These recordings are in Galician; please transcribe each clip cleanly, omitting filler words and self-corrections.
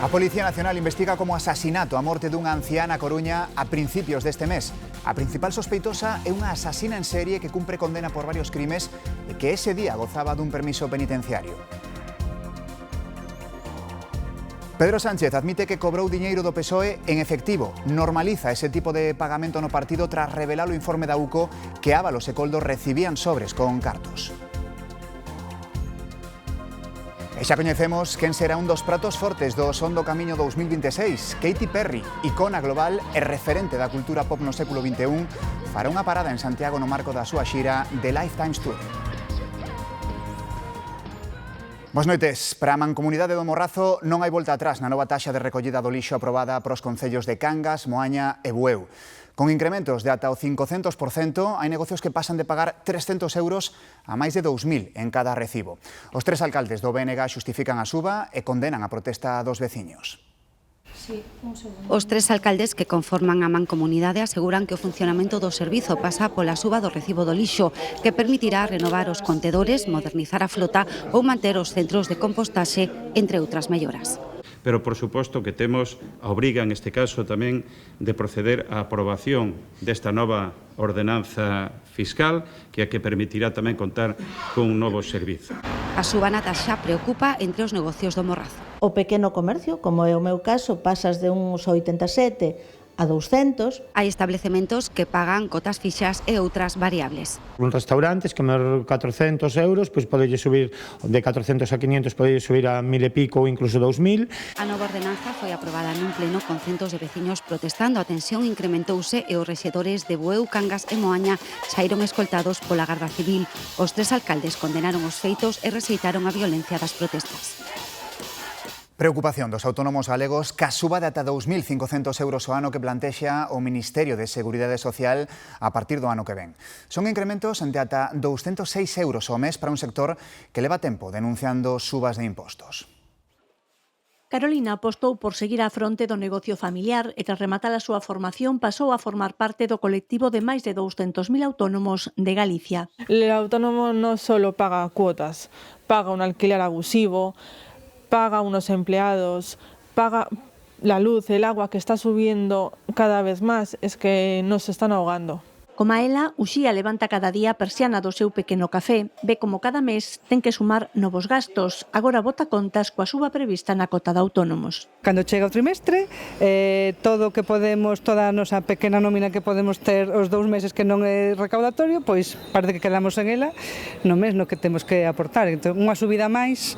A Policía Nacional investiga como asasinato a morte dunha anciá na Coruña a principios deste mes. A principal sospeitosa é unha asasina en serie que cumpre condena por varios crimes e que ese día gozaba dun permiso penitenciario. Pedro Sánchez admite que cobrou diñeiro do PSOE en efectivo. Normaliza ese tipo de pagamento no partido tras revelar o informe da UCO que Ábalos e Koldo recibían sobres con cartos. E xa coñecemos quen será un dos pratos fortes do Son do Camiño 2026. Katy Perry, icona global e referente da cultura pop no século XXI, fará unha parada en Santiago no marco da súa xira The Lifetimes Tour. Boas noites. Para a Mancomunidade do Morrazo non hai volta atrás na nova taxa de recollida do lixo aprobada pros concellos de Cangas, Moaña e Bueu. Con incrementos de ata o 500%, hai negocios que pasan de pagar 300 euros a máis de 2.000 en cada recibo. Os tres alcaldes do BNG xustifican a suba e condenan a protesta dos veciños. Os tres alcaldes que conforman a Mancomunidade aseguran que o funcionamento do servizo pasa pola suba do recibo do lixo, que permitirá renovar os contedores, modernizar a flota ou manter os centros de compostaxe, entre outras melloras. Pero, por suposto, que temos a obriga, neste caso, tamén de proceder á aprobación desta nova ordenanza fiscal, que é a que permitirá tamén contar con un novo servizo. A suba na taxa preocupa entre os negocios do Morrazo. O pequeno comercio, como é o meu caso, pasas de uns 87 a 200. Hai establecementos que pagan cotas fixas e outras variables. Un restaurantes que me 400 euros, pois podelle subir de 400 a 500, podelle subir a 1.000 e pico ou incluso 2.000. A nova ordenanza foi aprobada nun pleno con centos de veciños protestando. A tensión incrementouse e os rexedores de Bueu, Cangas e Moaña saíron escoltados pola Garda Civil. Os tres alcaldes condenaron os feitos e rexeitaron a violencia das protestas. Preocupación dos autónomos galegos ca suba de ata 2.500 euros ao ano que plantexa o Ministerio de Seguridade Social a partir do ano que ven. Son incrementos de ata 206 euros ao mes para un sector que leva tempo denunciando subas de impostos. Carolina apostou por seguir á fronte do negocio familiar e tras rematar a súa formación pasou a formar parte do colectivo de máis de 200.000 autónomos de Galicia. El autónomo non solo paga cuotas, paga un alquiler abusivo, paga unos empleados, paga la luz, el agua que está subiendo cada vez más, es que nos están ahogando. Como ela, Uxía levanta cada día a persiana do seu pequeno café, ve como cada mes ten que sumar novos gastos, agora bota contas coa suba prevista na cota de autónomos. Cando chega o trimestre, todo o que podemos, toda a nosa pequena nómina que podemos ter os 2 meses que non é recaudatorio, pois parece que quedamos en ela no mes no que temos que aportar. Entón, unha subida máis,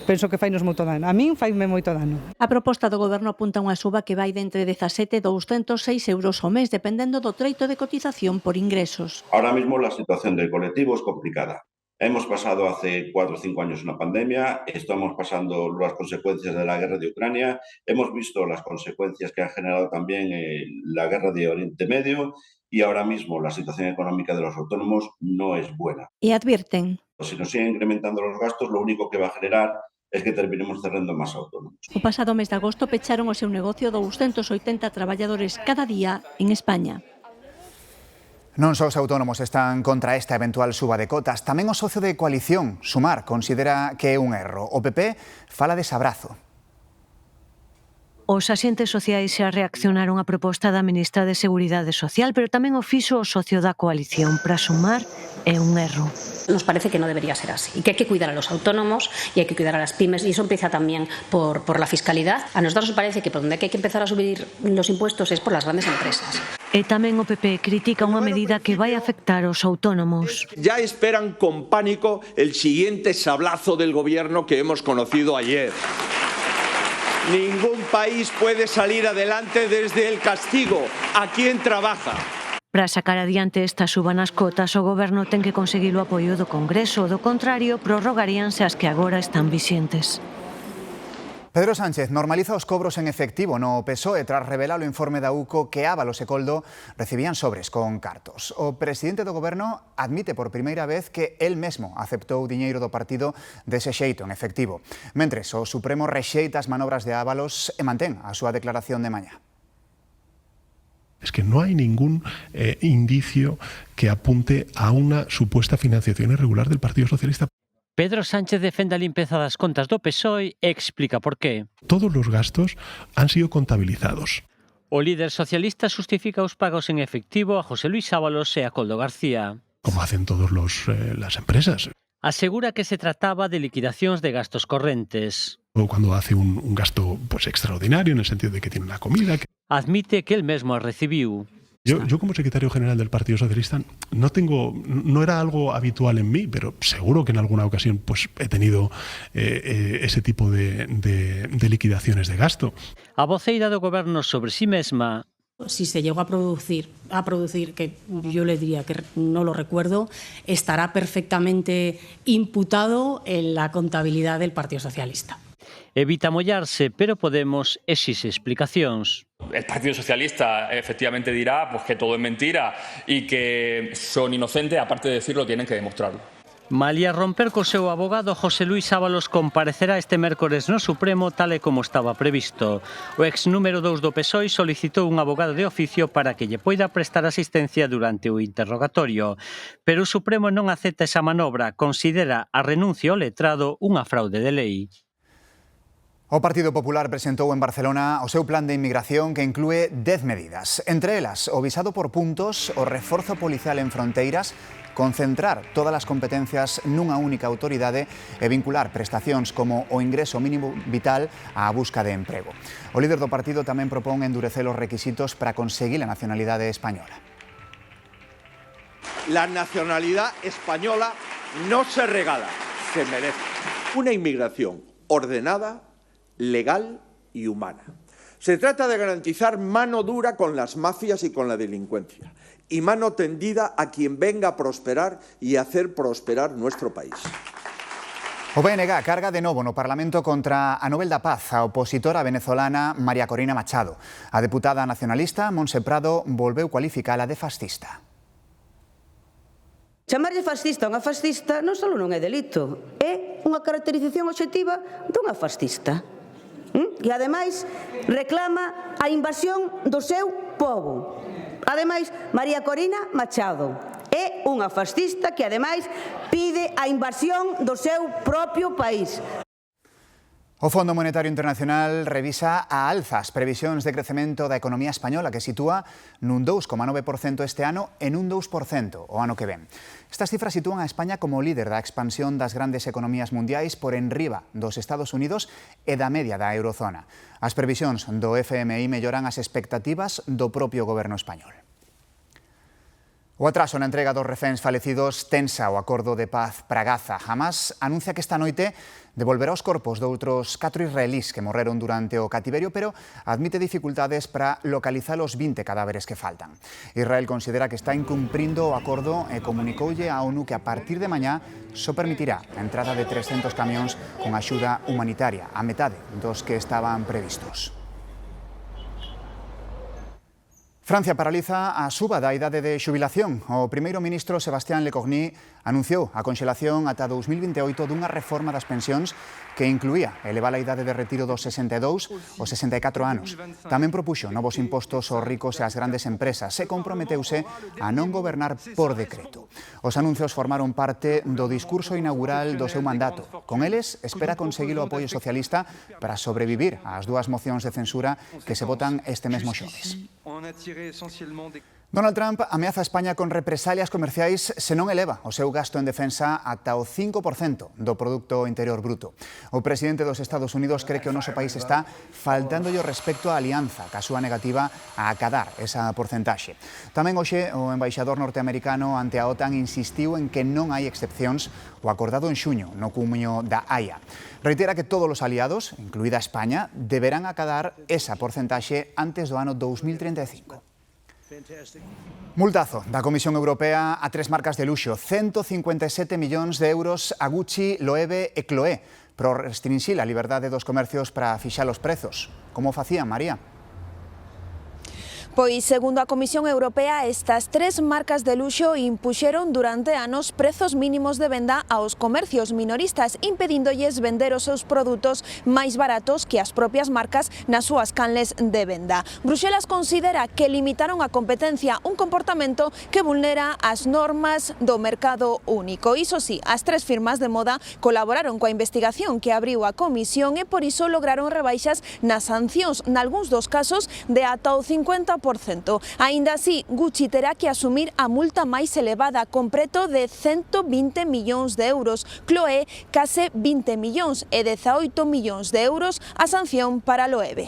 penso que fainos moito dano. A min faime moito dano. A proposta do Goberno apunta unha suba que vai de entre 17 e 206 euros ao mes, dependendo do treito de cotización por ingresos. Ahora mismo la situación del colectivo es complicada. Hemos pasado hace 4 o 5 años una pandemia, estamos pasando las consecuencias de la guerra de Ucrania, hemos visto las consecuencias que ha generado también la guerra de Oriente Medio y ahora mismo la situación económica de los autónomos no es buena. E advirten. Si nos siguen incrementando los gastos, lo único que va a generar es que terminemos cerrando máis autónomos. O pasado mes de agosto pecharon o seu negocio 280 traballadores cada día en España. Non só os autónomos están contra esta eventual suba de cotas, tamén o socio de coalición, Sumar, considera que é un erro. O PP fala de sabrazo. Os axentes sociais xa reaccionaron á proposta da ministra de Seguridade Social, pero tamén o fixo o socio da coalición. Para Sumar é un erro. Nos parece que no debería ser así y que hay que cuidar a los autónomos y hay que cuidar a las pymes y eso empieza también por la fiscalidad. A nosotros nos parece que por donde hay que empezar a subir los impuestos es por las grandes empresas. E tamén o PP critica unha medida que vai afectar aos autónomos. Ya esperan con pánico el siguiente sablazo del gobierno que hemos conocido ayer. Ningún país puede salir adelante desde el castigo a quien trabaja. Para sacar adiante esta suba nas cotas, o Goberno ten que conseguir o apoio do Congreso, do contrario, prorrogaríanse as que agora están vixentes. Pedro Sánchez normaliza os cobros en efectivo no PSOE tras revelar o informe da UCO que Ábalos e Koldo recibían sobres con cartos. O presidente do Goberno admite por primeira vez que el mesmo aceptou diñeiro do partido dese xeito en efectivo. Mentres, o Supremo rexeita as manobras de Ábalos e mantén a súa declaración de mañá. Es que no hay ningún indicio que apunte a una supuesta financiación irregular del Partido Socialista. Pedro Sánchez defende a limpeza das contas do PSOE e explica por qué. Todos los gastos han sido contabilizados. O líder socialista justifica os pagos en efectivo a José Luis Ábalos e a Koldo García. Como hacen todas las empresas. Asegura que se trataba de liquidacións de gastos correntes. O cuando hace un gasto extraordinario en el sentido de que tiene una comida. Admite que él mesmo a recibiu. Yo como secretario general del Partido Socialista no era algo habitual en mí, pero seguro que en alguna ocasión pues he tenido ese tipo de liquidaciones de gasto. A voceira do goberno sobre sí mesma. Si se llegó a producir, que yo le diría que no lo recuerdo, estará perfectamente imputado en la contabilidad del Partido Socialista. Evita mollarse, pero Podemos exixe explicacións. El Partido Socialista efectivamente dirá pues, que todo es mentira y que son inocentes, aparte de decirlo, tienen que demostrarlo. Malia romper co seu abogado, José Luis Ábalos comparecerá este mércores no Supremo tal e como estaba previsto. O ex número 2 do PSOE solicitou un abogado de oficio para que lle poida prestar asistencia durante o interrogatorio. Pero o Supremo non acepta esa manobra, considera a renuncia ao letrado unha fraude de lei. O Partido Popular presentou en Barcelona o seu plan de inmigración que inclúe 10 medidas. Entre elas, o visado por puntos, o reforzo policial en fronteiras, concentrar todas as competencias nunha única autoridade e vincular prestacións como o ingreso mínimo vital á busca de emprego. O líder do partido tamén propón endurecer os requisitos para conseguir a nacionalidade española. La nacionalidad española no se regala, se merece. Una inmigración ordenada, legal y humana. Se trata de garantizar mano dura con las mafias y con la delincuencia y mano tendida a quien venga a prosperar y a hacer prosperar nuestro país. O BNG carga de novo no Parlamento contra a Nobel da Paz, a opositora venezolana María Corina Machado. A deputada nacionalista Montse Prado volveu cualificala de fascista. Chamarlle fascista a unha fascista non só non é delito, é unha caracterización obxectiva dunha fascista. E, ademais, reclama a invasión do seu pobo. Ademais, María Corina Machado é unha fascista que, ademais, pide a invasión do seu propio país. O Fondo Monetario Internacional revisa a alza as previsións de crecemento da economía española que sitúa nun 2,9% este ano e nun 2% o ano que ven. Estas cifras sitúan a España como líder da expansión das grandes economías mundiais por enriba dos Estados Unidos e da media da eurozona. As previsións do FMI melloran as expectativas do propio goberno español. O atraso na entrega dos reféns falecidos tensa o acordo de paz para Gaza. Hamas anuncia que esta noite devolverá os corpos de outros 4 israelís que morreron durante o cativerio, pero admite dificultades para localizar os 20 cadáveres que faltan. Israel considera que está incumprindo o acordo e comunicoulle á ONU que a partir de mañá só permitirá a entrada de 300 camións con axuda humanitaria, a metade dos que estaban previstos. Francia paraliza a suba da idade de xubilación. O primeiro ministro Sebastián Lecornu anunciou a conxelación ata 2028 dunha reforma das pensións que incluía elevar a idade de retiro dos 62 aos 64 anos. Tamén propuxo novos impostos aos ricos e ás grandes empresas e comprometeuse a non gobernar por decreto. Os anuncios formaron parte do discurso inaugural do seu mandato. Con eles, espera conseguir o apoio socialista para sobrevivir ás dúas mocións de censura que se votan este mesmo xoves. Donald Trump ameaza a España con represalias comerciais se non eleva o seu gasto en defensa ata o 5% do Produto Interior Bruto. O presidente dos Estados Unidos cree que o noso país está faltándolle o respecto á alianza, ca súa negativa a acadar esa porcentaxe. Tamén hoxe o embaixador norteamericano ante a OTAN insistiu en que non hai excepcións o acordado en xuño no cumio da Haia. Reitera que todos os aliados, incluída España, deberán acadar esa porcentaxe antes do ano 2035. Multazo da Comisión Europea a 3 marcas de luxo, 157 millóns de euros a Gucci, Loewe e Chloé, por restringir a liberdade dos comercios para fixar os prezos. Como facían, María? Pois, segundo a Comisión Europea, estas 3 marcas de luxo impuxeron durante anos prezos mínimos de venda aos comercios minoristas, impedíndolles vender os seus produtos máis baratos que as propias marcas nas súas canles de venda. Bruxelas considera que limitaron a competencia, un comportamento que vulnera as normas do mercado único. Iso sí, as 3 firmas de moda colaboraron coa investigación que abriu a Comisión e por iso lograron rebaixas nas sancións, nalgúns dos casos de ata o 50%. Aínda así, Gucci terá que asumir a multa máis elevada, con preto de 120 millóns de euros, Chloé case 20 millóns e 18 millóns de euros a sanción para Loewe.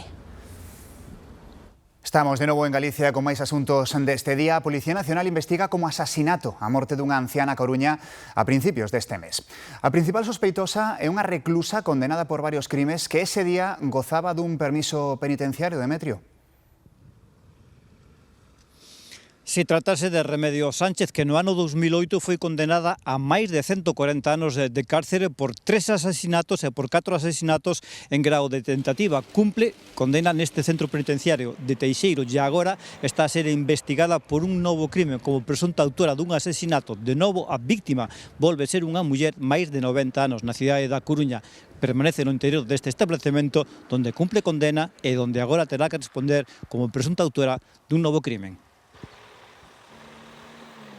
Estamos de novo en Galicia con máis asuntos deste día. A Policía Nacional investiga como asasinato a morte dunha anciana Coruña a principios deste mes. A principal sospeitosa é unha reclusa condenada por varios crimes que ese día gozaba dun permiso penitenciario, Demetrio. Se tratase de Remedio Sánchez, que no ano 2008 foi condenada a máis de 140 anos de cárcere por 3 asasinatos e por 4 asasinatos en grau de tentativa. Cumple condena neste centro penitenciario de Teixeiro e agora está a ser investigada por un novo crime como presunta autora dun asesinato. De novo, a víctima volve ser unha muller máis de 90 anos na cidade da Coruña. Permanece no interior deste establecemento donde cumple condena e donde agora terá que responder como presunta autora dun novo crimen.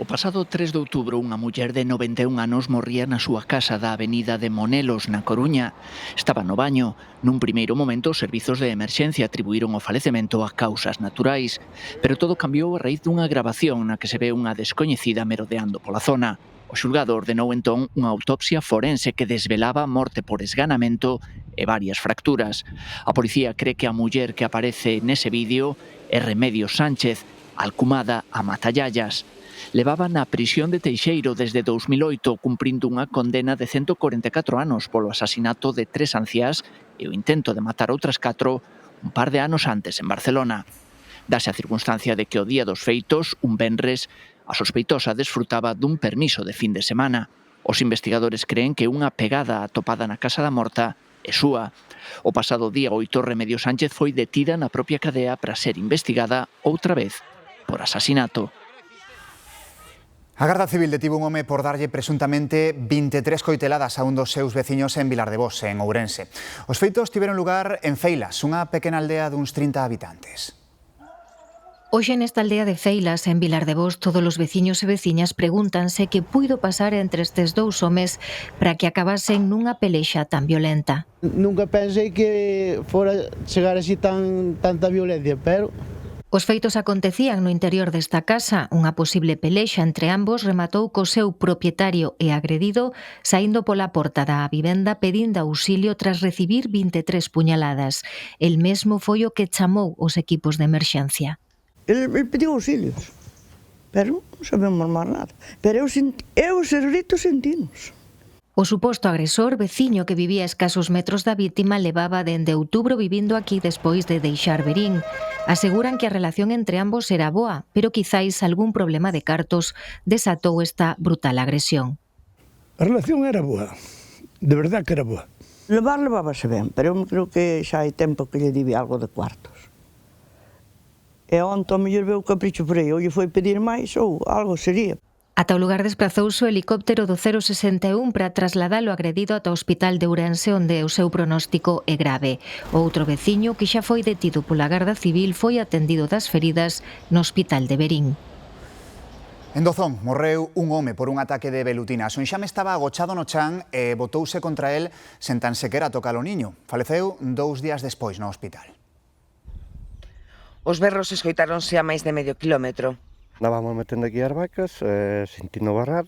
O pasado 3 de outubro, unha muller de 91 anos morría na súa casa da avenida de Monelos, na Coruña. Estaba no baño. Nun primeiro momento, os servizos de emerxencia atribuíron o falecemento a causas naturais, pero todo cambiou a raíz dunha gravación na que se ve unha descoñecida merodeando pola zona. O xulgado ordenou entón unha autopsia forense que desvelaba morte por esganamento e varias fracturas. A policía cree que a muller que aparece nese vídeo é Remedio Sánchez, alcumada a Matallallas. Levaba na prisión de Teixeiro desde 2008 cumprindo unha condena de 144 anos polo asasinato de 3 anciás e o intento de matar outras 4 un par de anos antes en Barcelona. Dase a circunstancia de que o día dos feitos, un venres, a sospeitosa desfrutaba dun permiso de fin de semana. Os investigadores creen que unha pegada atopada na casa da morta é súa. O pasado día 8, Remedio Sánchez foi detida na propia cadea para ser investigada outra vez por asasinato. A Garda Civil detivo un home por darlle presuntamente 23 coiteladas a un dos seus veciños en Vilardevós, en Ourense. Os feitos tiveron lugar en Feilas, unha pequena aldea duns 30 habitantes. Hoxe nesta aldea de Feilas, en Vilardevós, todos os veciños e veciñas pregúntanse que puido pasar entre estes dous homes para que acabasen nunha pelexa tan violenta. Nunca pensei que fora chegar así tanta violencia, pero... Os feitos acontecían no interior desta casa. Unha posible pelexa entre ambos rematou co seu propietario e agredido saindo pola porta da vivenda pedindo auxilio tras recibir 23 puñaladas. El mesmo foi o que chamou os equipos de emerxencia. El pediu auxilios, pero non sabemos máis nada. Pero eu os gritos sentinos. O suposto agresor, veciño que vivía a escasos metros da vítima, levaba dende outubro vivindo aquí despois de deixar Verín. Aseguran que a relación entre ambos era boa, pero quizáis algún problema de cartos desatou esta brutal agresión. A relación era boa, de verdad que era boa. Levábase ben, pero eu creo que xa hai tempo que lle dibe algo de cuartos. E onte ao mellor veu capricho por aí, ou lle foi pedir máis ou algo sería. Ata o lugar desprazouse o helicóptero do 061 para trasladalo agredido ata o hospital de Ourense, onde o seu pronóstico é grave. O outro veciño, que xa foi detido pola Garda Civil, foi atendido das feridas no hospital de Verín. En Dozón morreu un home por un ataque de velutina. O enxame estaba agochado no chan e botouse contra el sen tan sequera tocar o niño. Faleceu 2 días despois no hospital. Os berros escoitáronse a máis de medio kilómetro. Andábamos metendo aquí as vacas, sentindo barrar,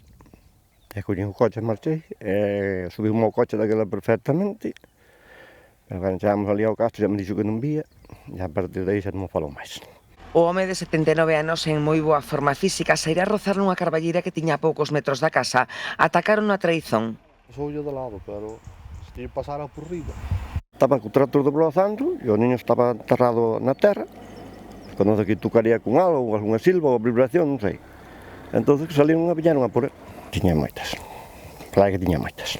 e collín o coche e marchei, subimos o coche daquela perfectamente, pero cando chegamos ali ao castro xa me dixo que non vía, e a partir de aí xa non me falou máis. O home de 79 anos en moi boa forma física sairá a rozar nunha carballeira que tiña a poucos metros da casa. Atacaron a traizón. Soulle de lado, pero se pasara por riba. Estaban co tractor desbrozando e o niño estaba enterrado na terra. Cando que tocaría con algo, ou alguna silva, ou vibración, non sei. Entón, salían e viñeron a por él. Tiña moitas. Claro que tiña moitas.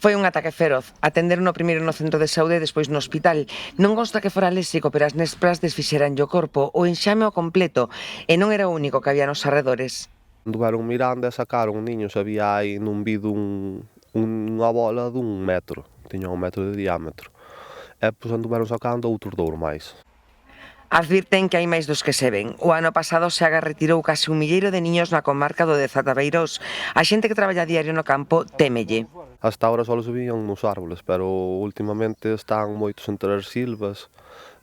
Foi un ataque feroz. Atenderon primeiro no centro de saúde e despois no hospital. Non consta que fora léxico, pero as nespras desfixeran o corpo, o enxame ao completo, e non era o único que había nos arredores. Anduveron mirando e sacaron niños, había aí nun vido unha bola dun metro, tiña 1 metro de diámetro. E pois anduveron sacando outros 2 máis. Advirten que hai máis dos que se ven. O ano pasado Seaga retirou case 1 milleiro de niños na comarca do Deza de Beirós. A xente que traballa a diario no campo témelle. Hasta ahora só se vían nos árboles, pero últimamente están moitos entre as silvas,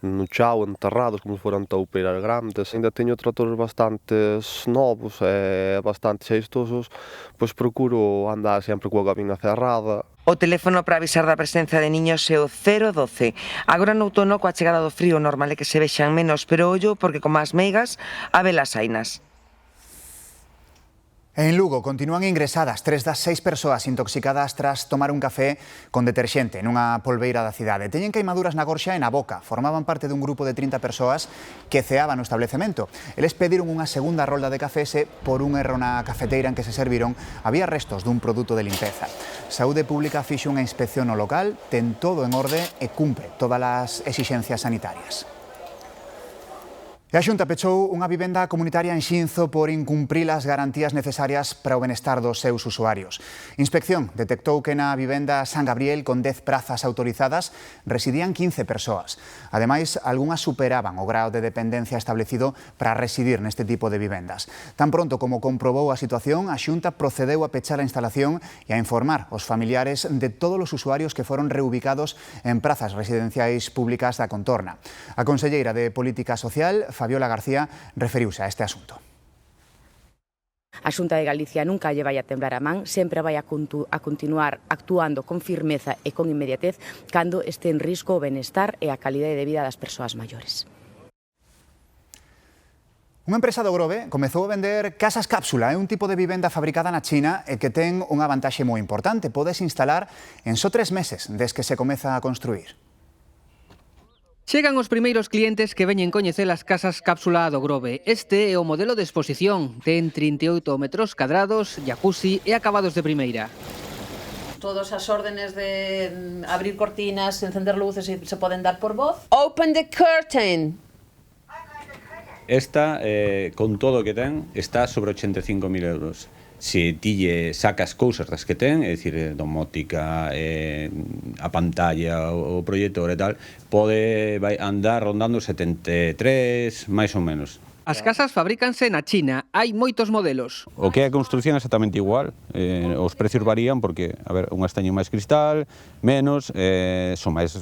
no chao, enterrados, como se foran toupeiras grandes. Ainda teño tractores bastantes novos e bastante xeistosos, pois procuro andar sempre coa cabina cerrada. O teléfono para avisar da presenza de niños é o 012. Agora no outono, coa chegada do frío, normal é que se vexan menos, pero ollo porque como as meigas, habelas hainas. En Lugo continúan ingresadas 3 das 6 persoas intoxicadas tras tomar un café con deterxente nunha polbeira da cidade. Teñen queimaduras na gorxa e na boca. Formaban parte dun grupo de 30 persoas que ceaban no establecemento. Eles pediron unha segunda rolda de café se por un erro na cafeteira en que se serviron había restos dun produto de limpeza. Saúde Pública fixo unha inspección no local, ten todo en orde e cumpre todas as exixencias sanitarias. E a Xunta pechou unha vivenda comunitaria en Xinzo por incumprir as garantías necesarias para o benestar dos seus usuarios. Inspección detectou que na vivenda San Gabriel, con 10 prazas autorizadas, residían 15 persoas. Ademais, algunhas superaban o grao de dependencia establecido para residir neste tipo de vivendas. Tan pronto como comprobou a situación, a Xunta procedeu a pechar a instalación e a informar os familiares de todos os usuarios que foron reubicados en prazas residenciais públicas da contorna. A conselleira de Política Social, Fabiola García, referiuse a este asunto. A Xunta de Galicia nunca lle vai a temblar a man, sempre vai a continuar actuando con firmeza e con inmediatez cando este en risco o benestar e a calidade de vida das persoas maiores. Unha empresa do Grove comezou a vender casas cápsula. É un tipo de vivenda fabricada na China e que ten unha vantaxe moi importante. Podes instalar en só 3 meses desde que se comeza a construir. Chegan os primeiros clientes que veñen coñecer as casas cápsula do Grove. Este é o modelo de exposición. Ten 38 metros cadrados, jacuzzi e acabados de primeira. Todas as órdenes de abrir cortinas, encender luces se poden dar por voz. Open the curtain! Esta, con todo o que ten, está sobre 85.000 euros. Se ti lle sacas cousas das que ten, é dicir, domótica, a pantalla, o proxector e tal, pode andar rondando 73, máis ou menos. As casas fabrícanse na China, hai moitos modelos. O que é a construción é exactamente igual, os precios varían porque, a ver, unhas teñen máis cristal, menos, son máis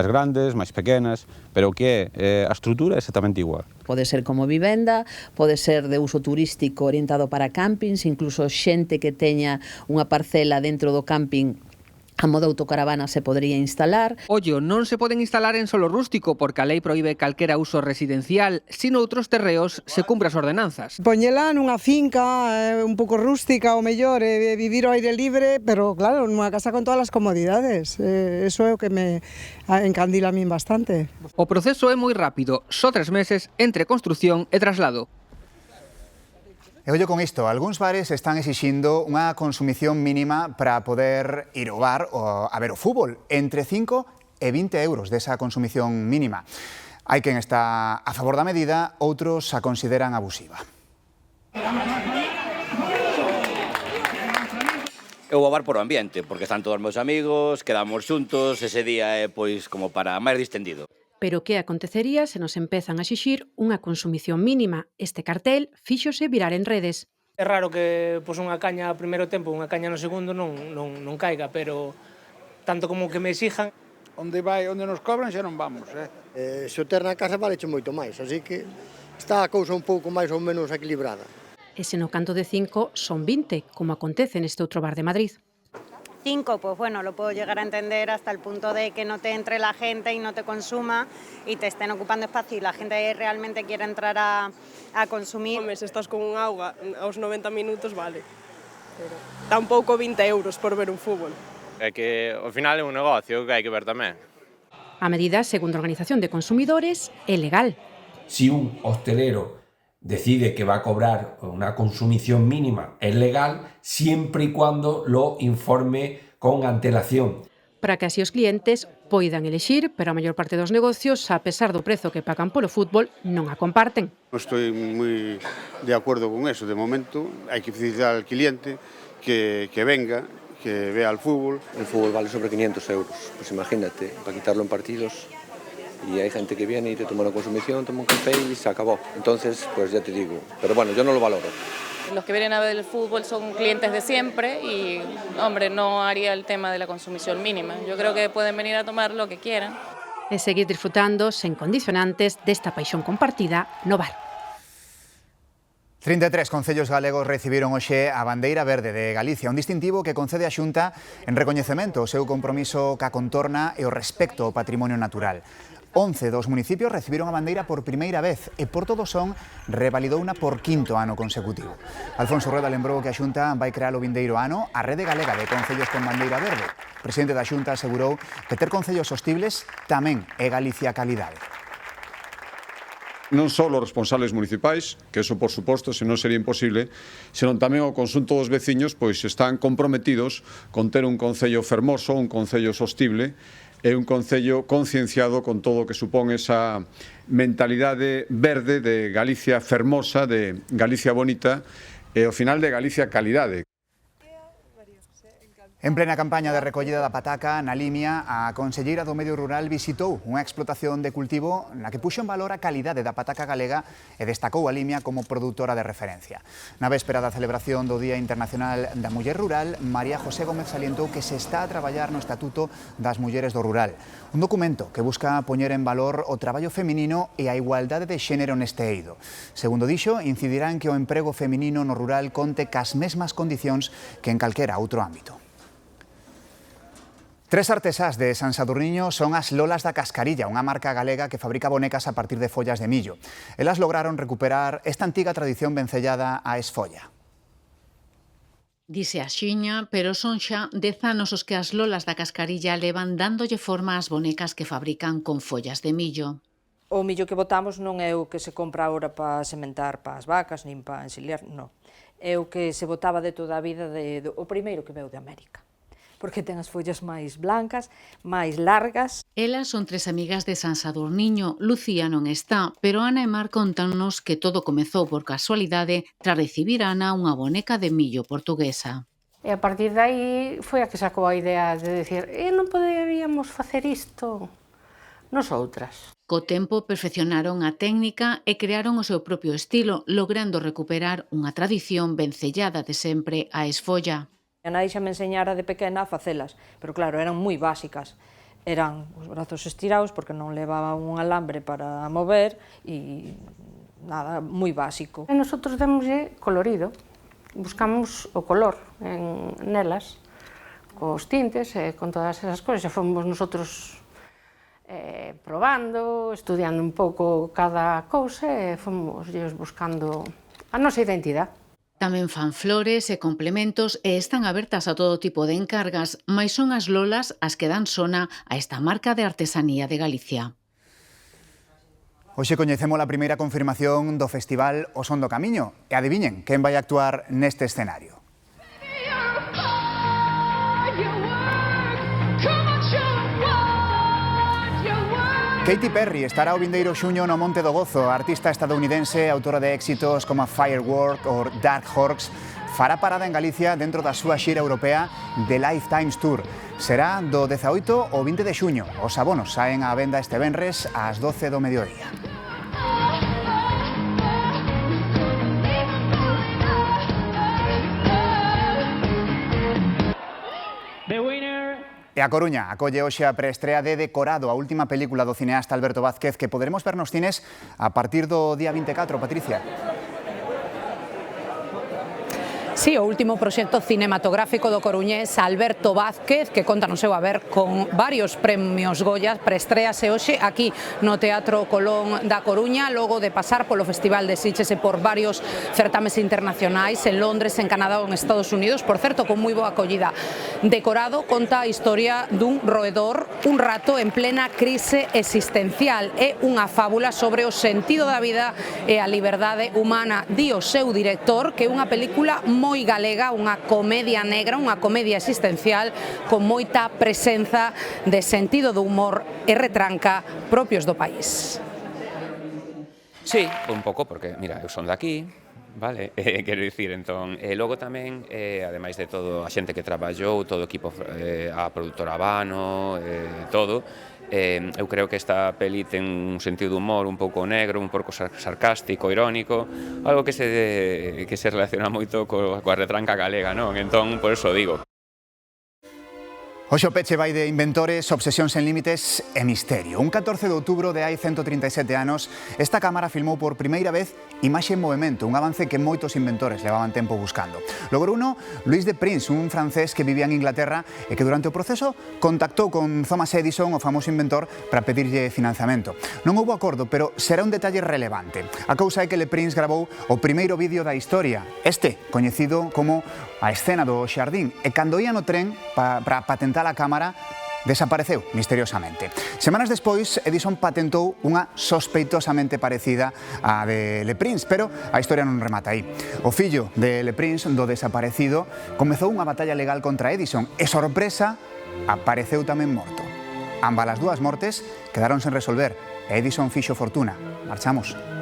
grandes, máis pequenas, pero o que é a estrutura é exactamente igual. Pode ser como vivenda, pode ser de uso turístico orientado para campings, incluso xente que teña unha parcela dentro do camping a modo autocaravana se podría instalar. Ollo, non se poden instalar en solo rústico porque a lei proíbe calquera uso residencial, sino outros terreos se cumpre as ordenanzas. Poñela nunha finca un pouco rústica, o mellor, vivir ao aire libre, pero claro, nunha casa con todas as comodidades. Eso é o que me encandila a min bastante. O proceso é moi rápido, só 3 meses entre construción e traslado. E ollo con isto, algúns bares están exixindo unha consumición mínima para poder ir ao bar a ver o fútbol, entre 5 e 20 euros desa consumición mínima. Hai quen está a favor da medida, outros a consideran abusiva. Eu vou bar por o ambiente, porque están todos os meus amigos, quedamos xuntos, ese día é pois como para máis distendido. Pero que acontecería se nos empezan a exixir unha consumición mínima? Este cartel fíxose virar en redes. É raro que unha caña ao primeiro tempo, unha caña no segundo non caiga, pero tanto como que me exijan. Onde nos cobran xa non vamos, Se o ter na casa valeche moito máis, así que está a cousa un pouco máis ou menos equilibrada. E se no canto de 5 son 20, como acontece neste outro bar de Madrid. 5, pues bueno, lo puedo llegar a entender hasta el punto de que no te entre la gente y no te consuma y te estén ocupando espacio y la gente realmente quiere entrar a consumir. Home, se estás con un auga aos 90 minutos, vale. Pero tampouco 20 euros por ver un fútbol. É que ao final é un negocio que hai que ver tamén. A medida, segundo a Organización de Consumidores, é legal. Si un hostelero decide que va a cobrar una consumición mínima, es legal siempre y cuando lo informe con antelación. Para que así os clientes poidan elixir, pero a maior parte dos negocios, a pesar do prezo que pagan polo fútbol, non a comparten. Non estou moi de acordo con eso. De momento, hai que facilitar al cliente que venga, que vea el fútbol. El fútbol vale sobre 500 euros, pues imagínate, para quitarlo en partidos. Y hay gente que viene y te toma una consumición, toma un café y se acabó. Entonces, pues ya te digo, pero bueno, yo no lo valoro. Los que vienen a ver el fútbol son clientes de siempre y, hombre, no haría el tema de la consumición mínima. Yo creo que pueden venir a tomar lo que quieran. E seguir disfrutando sen condicionantes desta paixón compartida no bar. 33 concellos galegos recibiron hoxe a bandeira verde de Galicia, un distintivo que concede a Xunta en recoñecemento ao seu compromiso ca contorna e o respecto ao patrimonio natural. 11 dos municipios recibiron a bandeira por primeira vez e por todo son revalidouna por quinto ano consecutivo. Alfonso Rueda lembrou que a Xunta vai crear o vindeiro ano a Rede Galega de Concellos con Bandeira Verde. O presidente da Xunta asegurou que ter concellos sostibles tamén é Galicia calidade. Non só os responsables municipais, que eso por suposto, se non sería imposible, senón tamén o conxunto dos veciños, pois están comprometidos con ter un concello fermoso, un concello sostible, é un concello concienciado con todo o que supón esa mentalidade verde de Galicia fermosa, de Galicia bonita e ao final de Galicia calidade. En plena campaña de recollida da pataca na Limia, a conselleira do Medio Rural visitou unha explotación de cultivo na que puxo en valor a calidade da pataca galega e destacou a Limia como produtora de referencia. Na véspera da celebración do Día Internacional da Muller Rural, María José Gómez salientou que se está a traballar no Estatuto das Mulleres do Rural, un documento que busca poñer en valor o traballo feminino e a igualdade de xénero neste eido. Segundo dixo, incidirá en que o emprego feminino no rural conte cas mesmas condicións que en calquera outro ámbito. Tres artesás de San Sadurniño son as Lolas da Cascarilla, unha marca galega que fabrica bonecas a partir de follas de millo. Elas lograron recuperar esta antiga tradición vencellada á esfolla. Dise a xiña, pero son xa 10 anos os que as Lolas da Cascarilla levan dándolle forma ás bonecas que fabrican con follas de millo. O millo que botamos non é o que se compra agora para sementar para as vacas, nin para ensiliar, non. É o que se botaba de toda a vida, o primeiro que veu de América, porque ten as follas máis blancas, máis largas. Elas son tres amigas de San Sadurniño. Lucía non está, pero Ana e Mar contanos que todo comezou por casualidade tras recibir a Ana unha boneca de millo portuguesa. E a partir de aí foi a que sacou a idea de decir non poderíamos facer isto nosoutras. Co tempo perfeccionaron a técnica e crearon o seu propio estilo, logrando recuperar unha tradición vencellada de sempre á esfolla. A nai xa me enseñara de pequena a facelas, pero claro, eran moi básicas. Eran os brazos estirados porque non levaban un alambre para mover e nada, moi básico. E nosotros demoslle colorido, buscamos o color nelas, cos tintes e con todas esas cousas. Xa fomos nosotros probando, estudiando un pouco cada cousa e fomos buscando a nosa identidade. Tamén fan flores e complementos e están abertas a todo tipo de encargas, mais son as Lolas as que dan sona a esta marca de artesanía de Galicia. Hoxe coñecemos a primeira confirmación do festival O Son do Camiño e adiviñen quen vai actuar neste escenario. Katy Perry estará o vindeiro xuño no Monte do Gozo. A artista estadounidense, autora de éxitos como Firework ou Dark Horse, fará parada en Galicia dentro da súa xira europea The Lifetimes Tour. Será do 18 ao 20 de xuño. Os abonos saen á venda este venres ás 12 do mediodía. E a Coruña acolle hoxe a preestrea de Decorado, a última película do cineasta Alberto Vázquez, que poderemos ver nos cines a partir do día 24, Patricia. Sí, o último proxecto cinematográfico do coruñés Alberto Vázquez, que conta no seu haber con varios premios Goya, preestréase hoxe aquí no Teatro Colón da Coruña, logo de pasar polo Festival de Sitges e por varios certames internacionais en Londres, en Canadá ou en Estados Unidos, por certo, con moi boa acollida. Decorado conta a historia dun roedor un rato en plena crise existencial. É unha fábula sobre o sentido da vida e a liberdade humana, di o seu director, que é unha película moi moi galega, unha comedia negra, unha comedia existencial con moita presenza de sentido do humor e retranca propios do país. Sí, un pouco, porque, mira, eu son de aquí, vale, quero dicir, entón, e logo tamén, ademais de todo a xente que traballou, todo o equipo, a produtora Habano, todo, eu creo que esta peli ten un sentido de humor un pouco negro, un pouco sarcástico, irónico, algo que se relaciona moito coa retranca galega, non? Entón, por eso digo. Hoxe o peche vai de inventores, obsesións sen límites e misterio. Un 14 de outubro de hai 137 anos, esta cámara filmou por primeira vez imaxe en movimento, un avance que moitos inventores levaban tempo buscando. Logrouno Louis de Prince, un francés que vivía en Inglaterra e que durante o proceso contactou con Thomas Edison, o famoso inventor, para pedirlle financiamento. Non houbo acordo, pero será un detalle relevante. A cousa é que Le Prince gravou o primeiro vídeo da historia, este, coñecido como a escena do xardín, e cando ia no tren para patentar a cámara, desapareceu misteriosamente. Semanas despois, Edison patentou unha sospeitosamente parecida á de Le Prince, pero a historia non remata aí. O fillo de Le Prince, do desaparecido, comezou unha batalla legal contra Edison e, sorpresa, apareceu tamén morto. Ambas as dúas mortes quedaron sen resolver e Edison fixo fortuna. Marchamos.